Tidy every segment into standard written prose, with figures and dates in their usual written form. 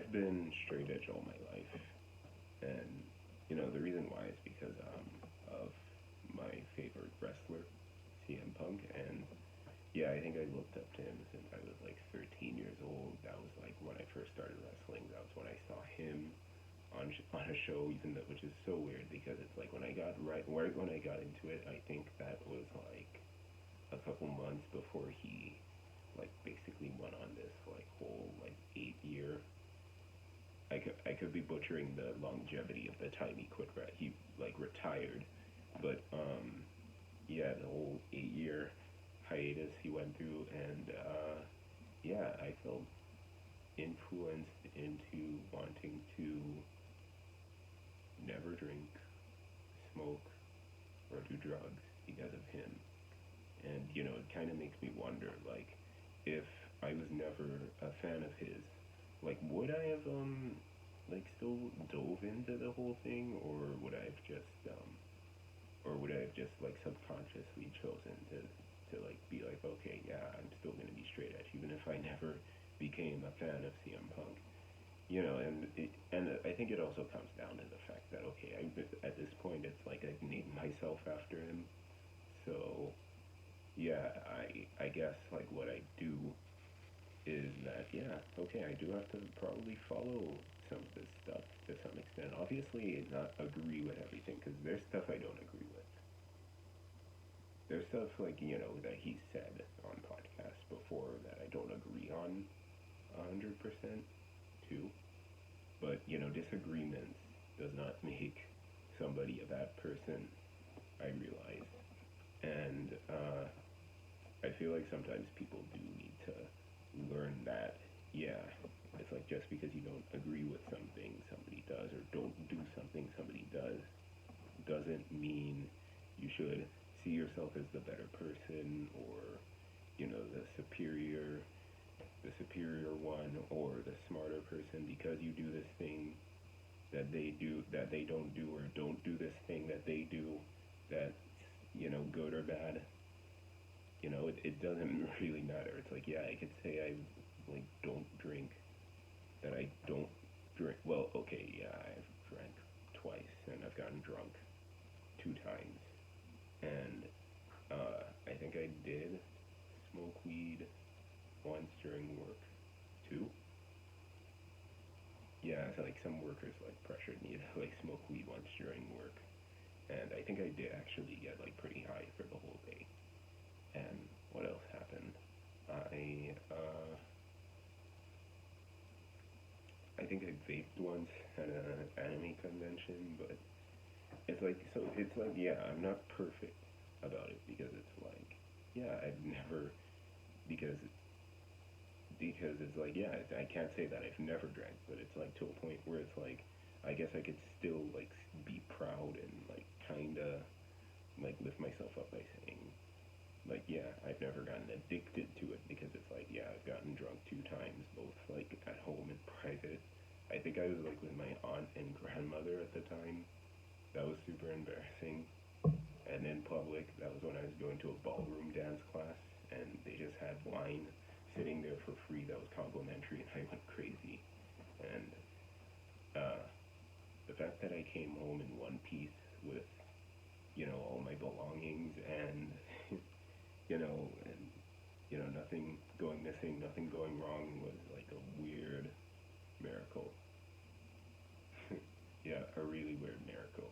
I've been straight edge all my life, and the reason why is because of my favorite wrestler, CM Punk, and yeah, I think I looked up to him since I was like 13 years old. That was like when I first started wrestling. That was when I saw him on a show, even though, which is so weird because it's like right when I got into it, I think that was like a couple months before he like basically went on this like whole like 8 year. I could be butchering the longevity of the time he quit. He like retired, but yeah, the whole 8 year hiatus he went through, and yeah, I felt influenced into wanting to never drink, smoke, or do drugs because of him. And it kind of makes me wonder, like, if I was never a fan of his, like, would I have like still dove into the whole thing, or would I have just like subconsciously chosen to like be like, okay, yeah, I'm still gonna be straight edge, even if I never became a fan of CM Punk. And I think it also comes down to the fact that okay, at this point it's like I've named myself after him, so yeah, I guess like what I do is that yeah, okay, I do have to probably follow some of this stuff to some extent. Obviously, not agree with everything because there's stuff I don't agree with. There's stuff like that he said on podcasts before that I don't agree on 100% too. But disagreements does not make somebody a bad person. I realize, and I feel like sometimes people do need to learn that. Yeah, it's like just because you don't agree with something somebody does or don't do something somebody does doesn't mean you should see yourself as the better person or the superior one or the smarter person because you do this thing that they don't do or don't do this thing that they do that's good or bad. It doesn't really matter. It's like yeah, I could say I like don't drink, that I don't drink. Well, okay, yeah, I've drank twice and I've gotten drunk 2 times, and I think I did smoke weed once during work too. Yeah, so like some workers like pressured me to like smoke weed once during work, and I think I did actually get like pretty high for the whole day. And what else happened? I uh, I think I vaped once at an anime convention, but it's like yeah, I'm not perfect about it because it's like yeah, I've never because it's like yeah, I can't say that I've never drank, but it's like to a point where it's like I guess I could still like be proud and like kind of like lift myself up by saying like yeah, I've never gotten addicted to it because it's like yeah, I've gotten drunk 2 times, both like at home and private. I think I was like with my aunt and grandmother at the time. That was super embarrassing. And in public, that was when I was going to a ballroom dance class, and they just had wine sitting there for free that was complimentary, and I went crazy. And uh, the fact that I came home in one piece with all my belongings and and nothing going missing, nothing going wrong was like a weird miracle. Yeah, a really weird miracle.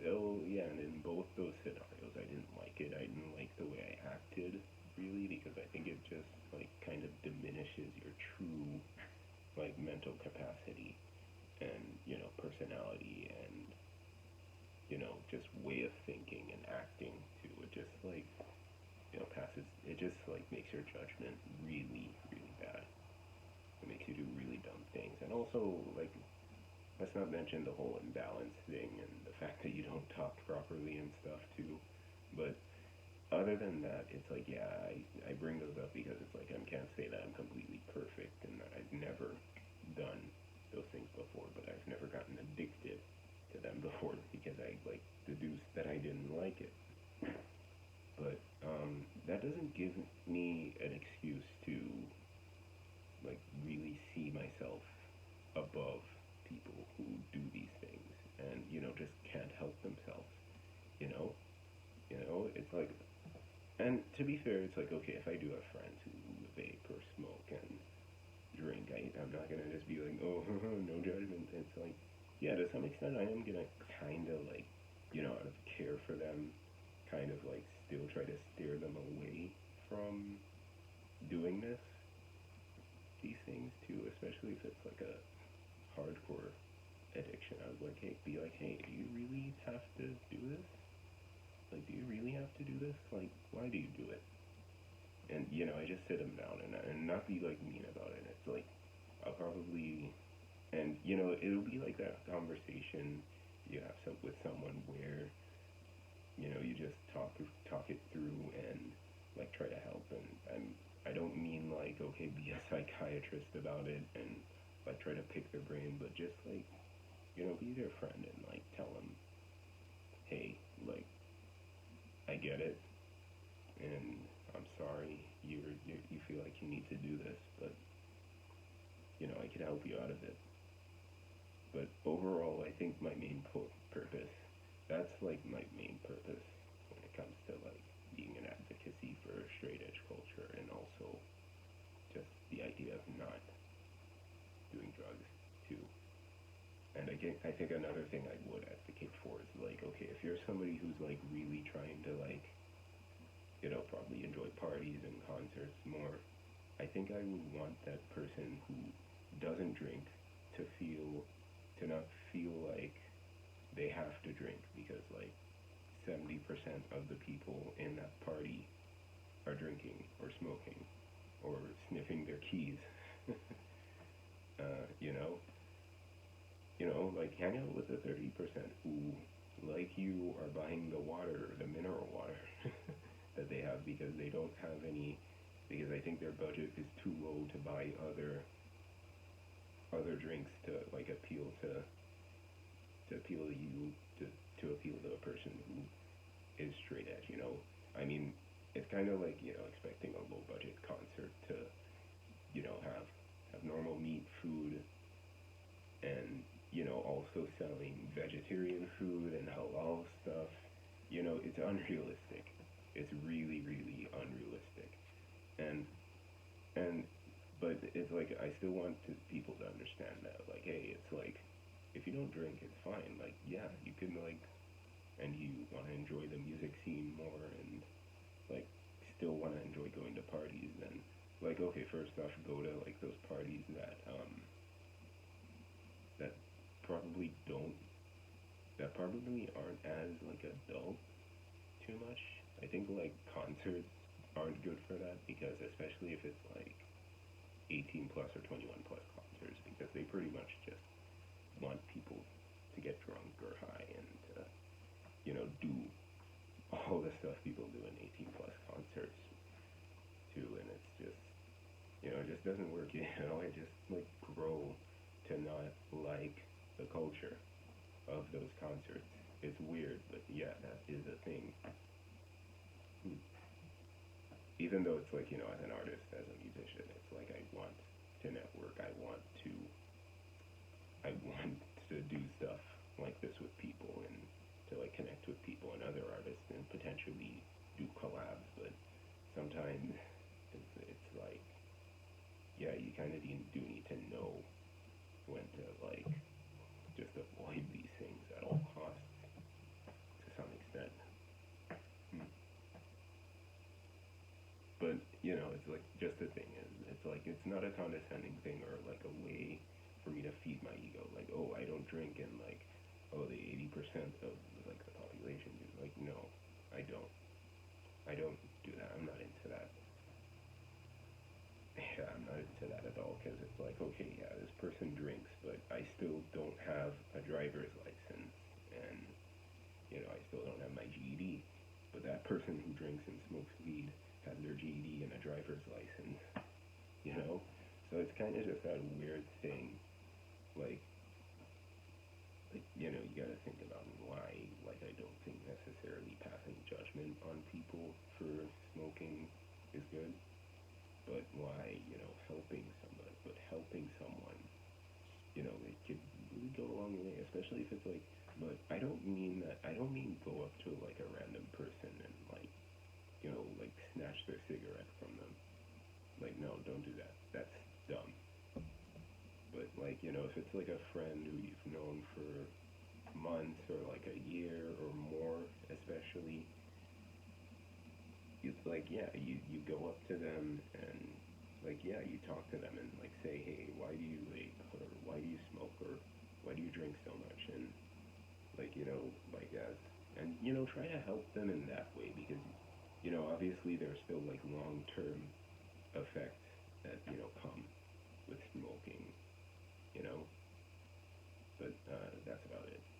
So yeah, and in both those scenarios, I didn't like it. I didn't like the way I acted, really, because I think it just like kind of diminishes your true like mental capacity and personality and just way of thinking and acting too. It just like passes. It just like makes your judgment really really bad. It makes you do really dumb things, and also like let's not mention the whole imbalance thing and the fact that you don't talk properly and stuff too. But other than that, it's like yeah, I bring those up because it's like I can't say that I'm completely perfect and that I've never done those things before, but I've never gotten addicted to them before because I like deduced that I didn't like it. But that doesn't give me an excuse to like really see myself above people who do these things and just can't help themselves. You know, it's like, and to be fair, it's like okay, if I do have friends who vape or smoke and drink, I'm not gonna just be like, oh, no judgment. It's like, yeah, to some extent, I am gonna kind of like, out of care for them, kind of like still try to steer them away from doing these things too, especially if it's like a hardcore addiction. I was like, hey, be like, hey, do you really have to do this? Like, do you really have to do this? Like, why do you do it? And I just sit them down and not be like mean about it. It's like I'll probably, and it'll be like that conversation you have with someone where you just talk it through and like try to help. And I don't mean like okay, be a psychiatrist about it and like try to pick their brain, but just like be their friend and like tell them, hey, like I get it, and I'm sorry you feel like you need to do this, but I could help you out of it. But overall, I think my main purpose, that's like my main purpose when it comes to like being an advocacy for straight edge culture, and also just the idea of not doing drugs too. And I think another thing I would advocate for is like, okay, if you're somebody who's like really trying to like, probably enjoy parties and concerts more, I think I would want that person who doesn't drink to not feel like they have to drink because like 70% of the people in that party are drinking or smoking or sniffing their keys. uh, you know, like hang out with the 30% who, like you, are buying the water, the mineral water that they have because they don't have any, because I think their budget is too low to buy other drinks to like appeal to you to appeal to a person who is straight edge. I mean, it's kind of like expecting a low budget concert to have normal meat food and also selling vegetarian food and halal stuff. It's unrealistic. It's really really unrealistic. And and but it's like I still want people to understand that like hey, it's like if you don't drink it's fine. Like yeah, you can like and you want to enjoy the music scene more and like still want to enjoy going to parties, then like okay, first off, go to like those parties that probably don't that probably aren't as like adult too much. I think like concerts aren't good for that because especially if it's like 18 plus or 21 plus concerts because they pretty much just want people to get drunk or high and do all the stuff people do in 18 plus concerts too, and it's just it just doesn't work. I just like grow to not like the culture of those concerts. It's weird, but yeah, that is a thing. Even though it's like as an artist, as a musician, it's like I want to network. I want to do stuff like this with people and to like connect with people and other artists and potentially do collabs. But sometimes it's like yeah, you kind of do need to know when to like just avoid these things at all costs to some extent. Hmm. But it's like just the thing is, it's like it's not a condescending thing or like a way for me to feed my ego. Like oh, I don't drink and like oh, the 80% of like the population do. Like no, I don't. I don't do that. I'm not into that. Yeah, I'm not into that at all because it's like okay, yeah, this person drinks, but I still don't have a driver's license and I still don't have my GED. But that person who drinks and smokes weed has their GED and a driver's license, you know? So it's kind of just that weird thing. Like, you gotta think about why, like, I don't think necessarily passing judgment on people for smoking is good, but why, helping somebody, but helping someone it could really go a long way, especially if it's like, but I don't mean that, I don't mean go up to like a random person and like, like snatch their cigarette from them. Like, no, don't do that. That's dumb. But like, if it's like a friend who you've known for months or like a year or more, especially, it's like, yeah, you go up to them and like, yeah, you talk to them and like say, hey, why do you vape, or why do you smoke, or why do you drink so much, and like, like as and try to help them in that way, because obviously there's still like long term effects that come with smoking, you know but that's about it.